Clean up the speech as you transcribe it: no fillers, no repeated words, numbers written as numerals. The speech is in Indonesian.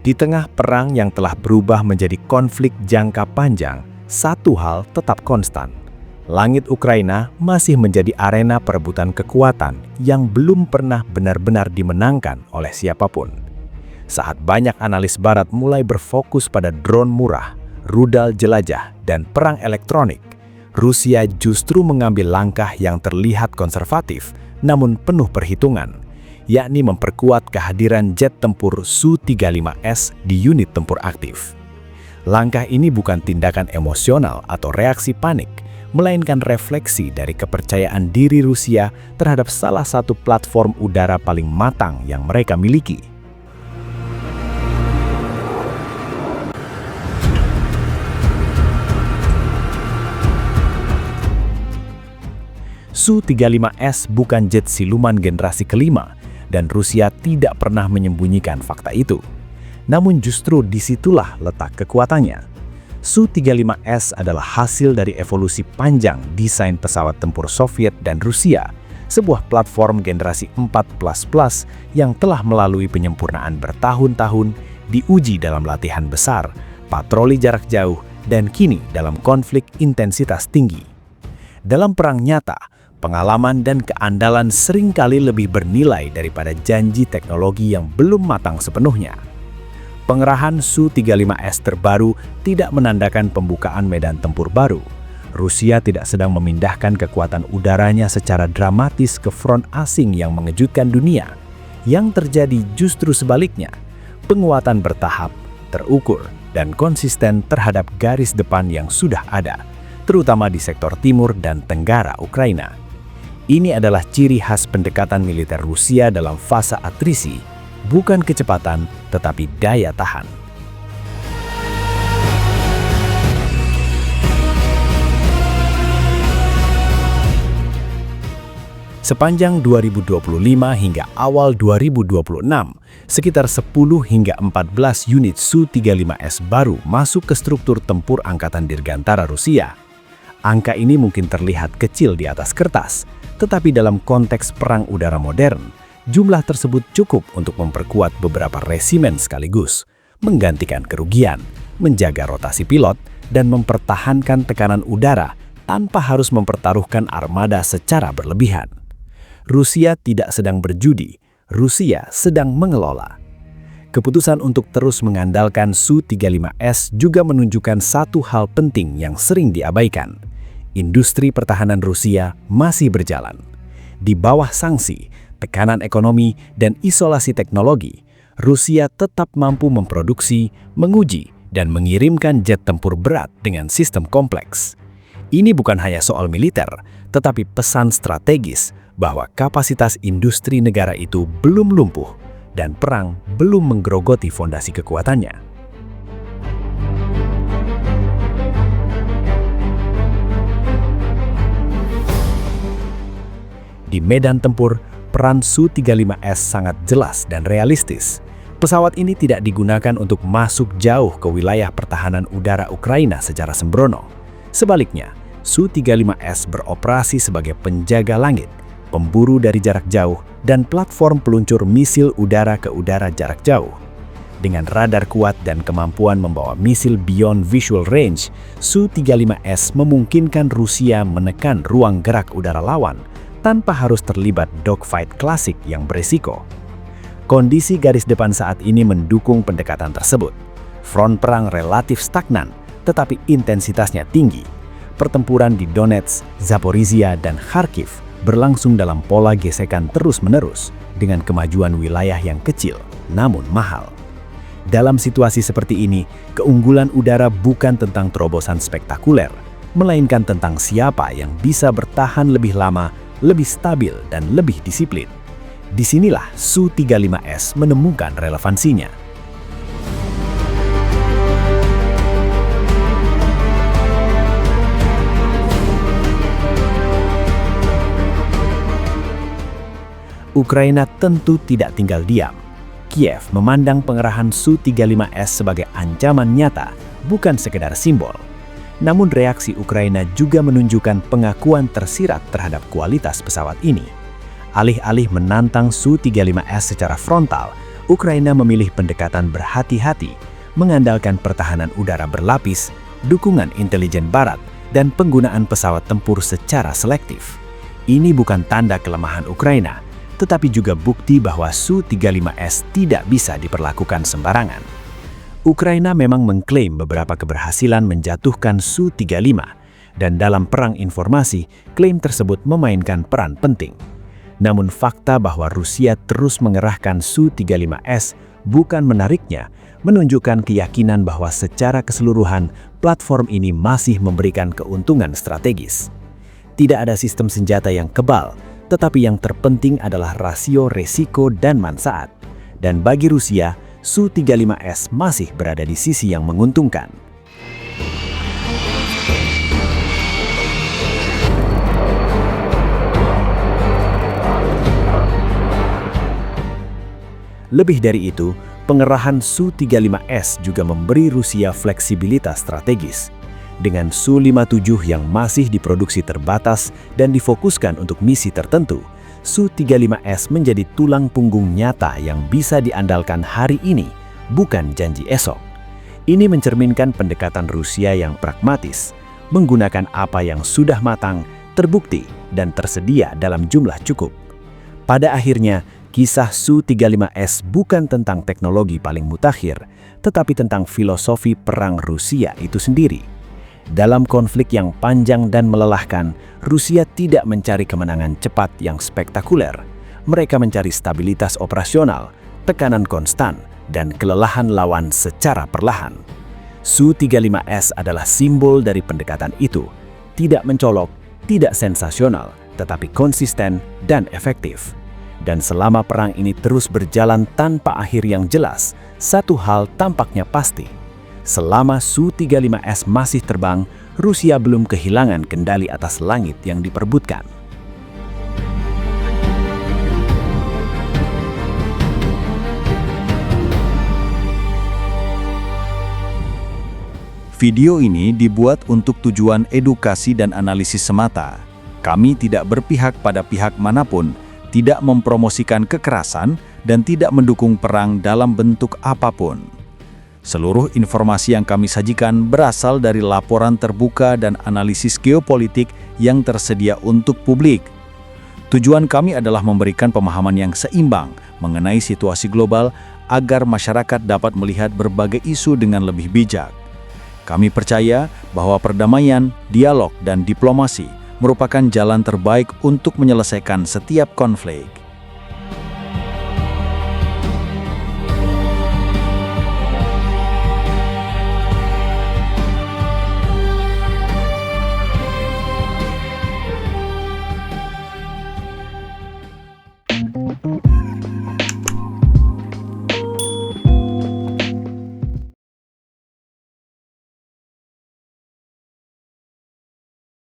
Di tengah perang yang telah berubah menjadi konflik jangka panjang, satu hal tetap konstan. Langit Ukraina masih menjadi arena perebutan kekuatan yang belum pernah benar-benar dimenangkan oleh siapapun. Saat banyak analis barat mulai berfokus pada drone murah, rudal jelajah, dan perang elektronik, Rusia justru mengambil langkah yang terlihat konservatif namun penuh perhitungan, yakni memperkuat kehadiran jet tempur Su-35S di unit tempur aktif. Langkah ini bukan tindakan emosional atau reaksi panik, melainkan refleksi dari kepercayaan diri Rusia terhadap salah satu platform udara paling matang yang mereka miliki. Su-35S bukan jet siluman generasi kelima, dan Rusia tidak pernah menyembunyikan fakta itu. Namun justru disitulah letak kekuatannya. Su-35S adalah hasil dari evolusi panjang desain pesawat tempur Soviet dan Rusia, sebuah platform generasi 4++ yang telah melalui penyempurnaan bertahun-tahun, diuji dalam latihan besar, patroli jarak jauh, dan kini dalam konflik intensitas tinggi. Dalam perang nyata, pengalaman dan keandalan seringkali lebih bernilai daripada janji teknologi yang belum matang sepenuhnya. Pengerahan Su-35S terbaru tidak menandakan pembukaan medan tempur baru. Rusia tidak sedang memindahkan kekuatan udaranya secara dramatis ke front asing yang mengejutkan dunia. Yang terjadi justru sebaliknya, penguatan bertahap, terukur, dan konsisten terhadap garis depan yang sudah ada, terutama di sektor timur dan tenggara Ukraina. Ini adalah ciri khas pendekatan militer Rusia dalam fase atrisi, bukan kecepatan tetapi daya tahan. Sepanjang 2025 hingga awal 2026, sekitar 10 hingga 14 unit Su-35S baru masuk ke struktur tempur Angkatan Dirgantara Rusia. Angka ini mungkin terlihat kecil di atas kertas, tetapi dalam konteks perang udara modern, jumlah tersebut cukup untuk memperkuat beberapa resimen sekaligus, menggantikan kerugian, menjaga rotasi pilot, dan mempertahankan tekanan udara tanpa harus mempertaruhkan armada secara berlebihan. Rusia tidak sedang berjudi, Rusia sedang mengelola. Keputusan untuk terus mengandalkan Su-35S juga menunjukkan satu hal penting yang sering diabaikan. Industri pertahanan Rusia masih berjalan. Di bawah sanksi, tekanan ekonomi, dan isolasi teknologi, Rusia tetap mampu memproduksi, menguji, dan mengirimkan jet tempur berat dengan sistem kompleks. Ini bukan hanya soal militer, tetapi pesan strategis bahwa kapasitas industri negara itu belum lumpuh dan perang belum menggerogoti fondasi kekuatannya. Di medan tempur, peran Su-35S sangat jelas dan realistis. Pesawat ini tidak digunakan untuk masuk jauh ke wilayah pertahanan udara Ukraina secara sembrono. Sebaliknya, Su-35S beroperasi sebagai penjaga langit, pemburu dari jarak jauh, dan platform peluncur misil udara ke udara jarak jauh. Dengan radar kuat dan kemampuan membawa misil beyond visual range, Su-35S memungkinkan Rusia menekan ruang gerak udara lawan tanpa harus terlibat dogfight klasik yang berisiko. Kondisi garis depan saat ini mendukung pendekatan tersebut. Front perang relatif stagnan, tetapi intensitasnya tinggi. Pertempuran di Donetsk, Zaporizhia, dan Kharkiv berlangsung dalam pola gesekan terus-menerus dengan kemajuan wilayah yang kecil, namun mahal. Dalam situasi seperti ini, keunggulan udara bukan tentang terobosan spektakuler, melainkan tentang siapa yang bisa bertahan lebih lama, lebih stabil, dan lebih disiplin. Disinilah Su-35S menemukan relevansinya. Ukraina tentu tidak tinggal diam. Kiev memandang pengerahan Su-35S sebagai ancaman nyata, bukan sekedar simbol. Namun reaksi Ukraina juga menunjukkan pengakuan tersirat terhadap kualitas pesawat ini. Alih-alih menantang Su-35S secara frontal, Ukraina memilih pendekatan berhati-hati, mengandalkan pertahanan udara berlapis, dukungan intelijen barat, dan penggunaan pesawat tempur secara selektif. Ini bukan tanda kelemahan Ukraina, tetapi juga bukti bahwa Su-35S tidak bisa diperlakukan sembarangan. Ukraina memang mengklaim beberapa keberhasilan menjatuhkan Su-35, dan dalam perang informasi, klaim tersebut memainkan peran penting. Namun fakta bahwa Rusia terus mengerahkan Su-35S bukan menariknya, menunjukkan keyakinan bahwa secara keseluruhan platform ini masih memberikan keuntungan strategis. Tidak ada sistem senjata yang kebal, tetapi yang terpenting adalah rasio resiko dan manfaat. Dan bagi Rusia, Su-35S masih berada di sisi yang menguntungkan. Lebih dari itu, pengerahan Su-35S juga memberi Rusia fleksibilitas strategis. Dengan Su-57 yang masih diproduksi terbatas dan difokuskan untuk misi tertentu, Su-35S menjadi tulang punggung nyata yang bisa diandalkan hari ini, bukan janji esok. Ini mencerminkan pendekatan Rusia yang pragmatis, menggunakan apa yang sudah matang, terbukti, dan tersedia dalam jumlah cukup. Pada akhirnya, kisah Su-35S bukan tentang teknologi paling mutakhir, tetapi tentang filosofi perang Rusia itu sendiri. Dalam konflik yang panjang dan melelahkan, Rusia tidak mencari kemenangan cepat yang spektakuler. Mereka mencari stabilitas operasional, tekanan konstan, dan kelelahan lawan secara perlahan. Su-35S adalah simbol dari pendekatan itu. Tidak mencolok, tidak sensasional, tetapi konsisten dan efektif. Dan selama perang ini terus berjalan tanpa akhir yang jelas, satu hal tampaknya pasti. Selama Su-35S masih terbang, Rusia belum kehilangan kendali atas langit yang diperebutkan. Video ini dibuat untuk tujuan edukasi dan analisis semata. Kami tidak berpihak pada pihak manapun, tidak mempromosikan kekerasan, dan tidak mendukung perang dalam bentuk apapun. Seluruh informasi yang kami sajikan berasal dari laporan terbuka dan analisis geopolitik yang tersedia untuk publik. Tujuan kami adalah memberikan pemahaman yang seimbang mengenai situasi global agar masyarakat dapat melihat berbagai isu dengan lebih bijak. Kami percaya bahwa perdamaian, dialog, dan diplomasi merupakan jalan terbaik untuk menyelesaikan setiap konflik.